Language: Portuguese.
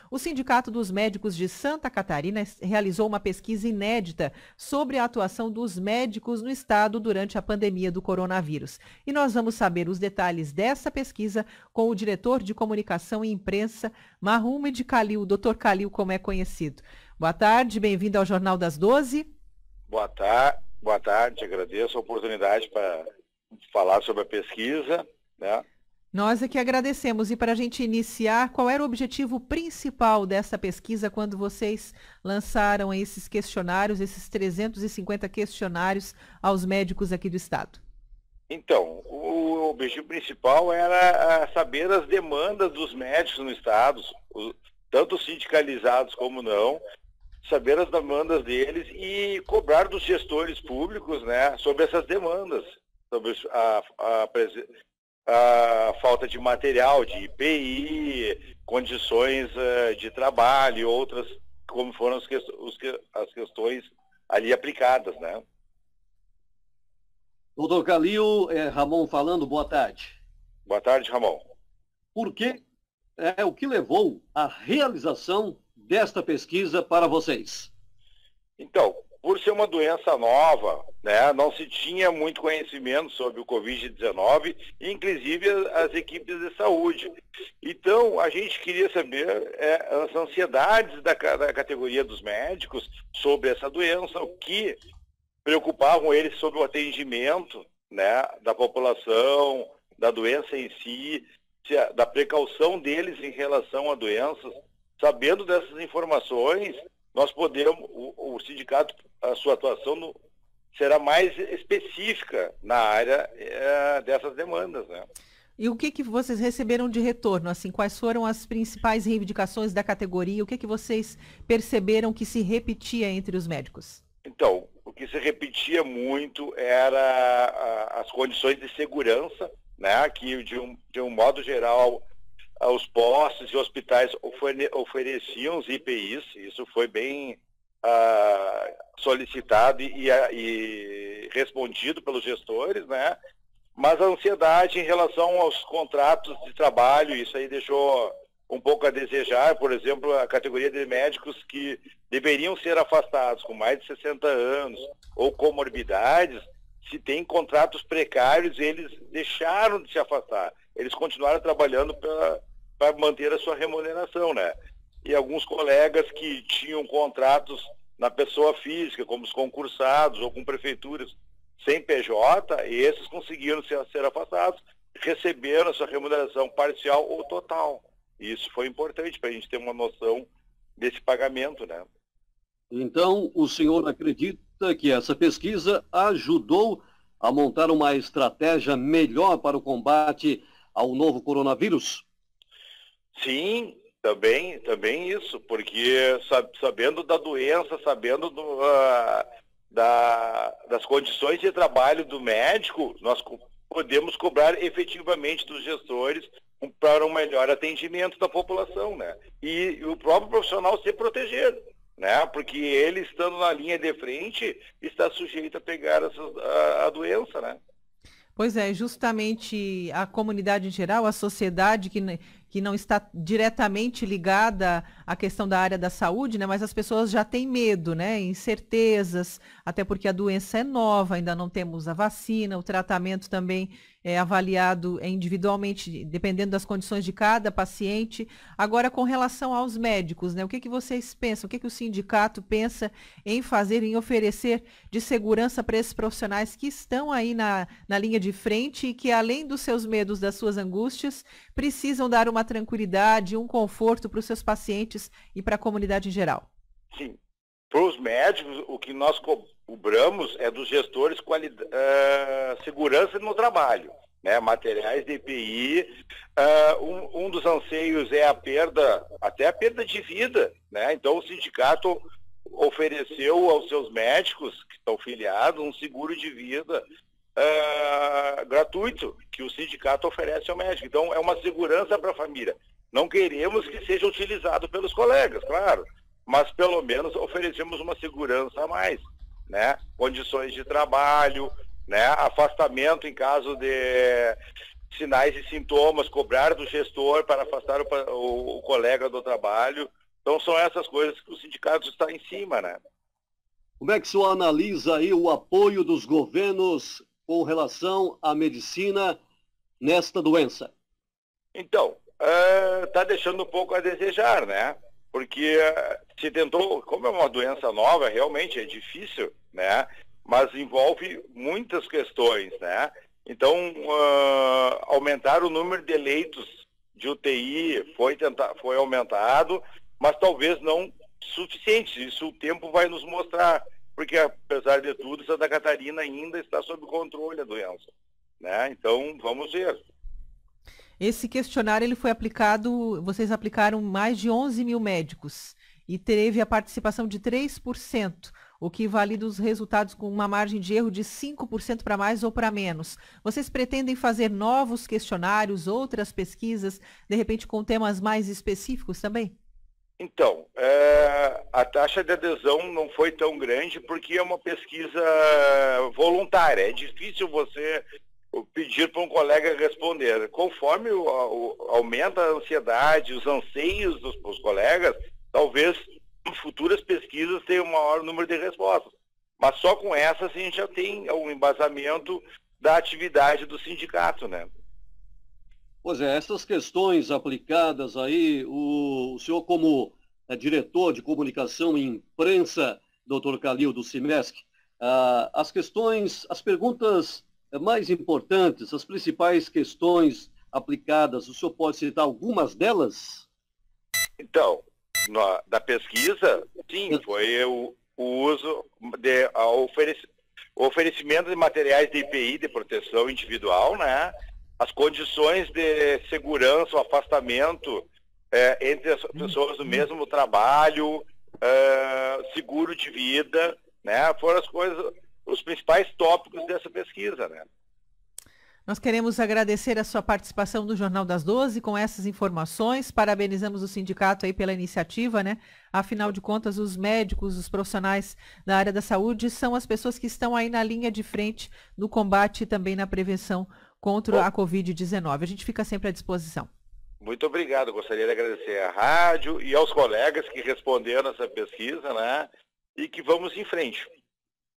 O Sindicato dos Médicos de Santa Catarina realizou uma pesquisa inédita sobre a atuação dos médicos no estado durante a pandemia do coronavírus. E nós vamos saber os detalhes dessa pesquisa com o diretor de comunicação e imprensa, Mohamed Khalil, Dr. Khalil, como é conhecido. Boa tarde, bem-vindo ao Jornal das 12. Boa tarde, agradeço a oportunidade para falar sobre a pesquisa, né? Nós é que agradecemos. E para a gente iniciar, qual era o objetivo principal dessa pesquisa quando vocês lançaram esses questionários, esses 350 questionários aos médicos aqui do estado? Então, o objetivo principal era saber as demandas dos médicos no estado, tanto sindicalizados como não, saber as demandas deles e cobrar dos gestores públicos, né, sobre essas demandas, sobre a falta de material, de IPI, condições de trabalho e outras, como foram as questões ali aplicadas, né? Doutor Khalil, Ramon falando, boa tarde. Boa tarde, Ramon. Por que o que levou à realização desta pesquisa para vocês? Então, por ser uma doença nova, né, não se tinha muito conhecimento sobre o Covid-19, inclusive as equipes de saúde. Então, a gente queria saber as ansiedades da categoria dos médicos sobre essa doença, o que preocupavam eles sobre o atendimento, né, da população, da doença em si, da precaução deles em relação a doenças. Sabendo dessas informações, nós podemos, o sindicato, a sua atuação será mais específica na área dessas demandas, né? E o que vocês receberam de retorno? Assim, quais foram as principais reivindicações da categoria? O que vocês perceberam que se repetia entre os médicos? Então, o que se repetia muito era as condições de segurança, né? Que de um modo geral os postos e hospitais ofereciam os IPIs, isso foi bem solicitado e respondido pelos gestores, né? Mas a ansiedade em relação aos contratos de trabalho, isso aí deixou um pouco a desejar. Por exemplo, a categoria de médicos que deveriam ser afastados com mais de 60 anos ou comorbidades, se tem contratos precários, eles deixaram de se afastar. Eles continuaram trabalhando para manter a sua remuneração, né? E alguns colegas que tinham contratos na pessoa física, como os concursados ou com prefeituras sem PJ, esses conseguiram ser afastados, receberam a sua remuneração parcial ou total. Isso foi importante para a gente ter uma noção desse pagamento, né? Então, o senhor acredita que essa pesquisa ajudou a montar uma estratégia melhor para o combate ao novo coronavírus? Sim, também isso, porque sabendo da doença, sabendo das condições de trabalho do médico, nós podemos cobrar efetivamente dos gestores para um melhor atendimento da população, né? E o próprio profissional se proteger, né? Porque ele, estando na linha de frente, está sujeito a pegar a doença, né? Pois é, justamente a comunidade em geral, a sociedade que não está diretamente ligada à questão da área da saúde, né? Mas as pessoas já têm medo, né? Incertezas, até porque a doença é nova, ainda não temos a vacina, o tratamento também é avaliado individualmente, dependendo das condições de cada paciente. Agora, com relação aos médicos, né? O que vocês pensam? O que o sindicato pensa em fazer, em oferecer de segurança para esses profissionais que estão aí na linha de frente e que, além dos seus medos, das suas angústias, precisam dar uma tranquilidade, um conforto para os seus pacientes e para a comunidade em geral? Sim. Para os médicos, o que nós cobramos é dos gestores segurança no trabalho, né? Materiais de EPI. Um dos anseios é até a perda de vida, né? Então o sindicato ofereceu aos seus médicos que estão filiados um seguro de vida gratuito que o sindicato oferece ao médico. Então é uma segurança para a família. Não queremos que seja utilizado pelos colegas, claro, mas pelo menos oferecemos uma segurança a mais, né? Condições de trabalho, né? Afastamento em caso sinais e sintomas, cobrar do gestor para afastar o colega do trabalho. Então são essas coisas que o sindicato está em cima, né? Como é que o senhor analisa aí o apoio dos governos com relação à medicina nesta doença? Então, está deixando um pouco a desejar, né? Porque se tentou, como é uma doença nova, realmente é difícil, né? Mas envolve muitas questões, né? Então, aumentar o número de leitos de UTI foi aumentado, mas talvez não suficiente. Isso o tempo vai nos mostrar, porque apesar de tudo, Santa Catarina ainda está sob controle a doença, né? Então, vamos ver. Esse questionário ele foi aplicado, vocês aplicaram mais de 11 mil médicos e teve a participação de 3%, o que valida os resultados com uma margem de erro de 5% para mais ou para menos. Vocês pretendem fazer novos questionários, outras pesquisas, de repente com temas mais específicos também? Então, a taxa de adesão não foi tão grande porque é uma pesquisa voluntária. É difícil você pedir para um colega responder. Conforme aumenta a ansiedade, os anseios dos colegas, talvez futuras pesquisas tenham um maior número de respostas. Mas só com essas a gente já tem um embasamento da atividade do sindicato, né? Pois é, essas questões aplicadas aí, o senhor como diretor de comunicação e imprensa, doutor Calil, do CIMESC, as perguntas mais importantes, as principais questões aplicadas, o senhor pode citar algumas delas? Então, da pesquisa, sim, foi o uso o oferecimento de materiais de EPI, de proteção individual, né? As condições de segurança, o afastamento entre as pessoas do mesmo trabalho, seguro de vida, né? Foram os principais tópicos dessa pesquisa, né? Nós queremos agradecer a sua participação do Jornal das 12 com essas informações. Parabenizamos o sindicato aí pela iniciativa, né? Afinal de contas, os médicos, os profissionais da área da saúde são as pessoas que estão aí na linha de frente no combate e também na prevenção contra a Covid-19. A gente fica sempre à disposição. Muito obrigado. Gostaria de agradecer à rádio e aos colegas que responderam essa pesquisa, né? E que vamos em frente.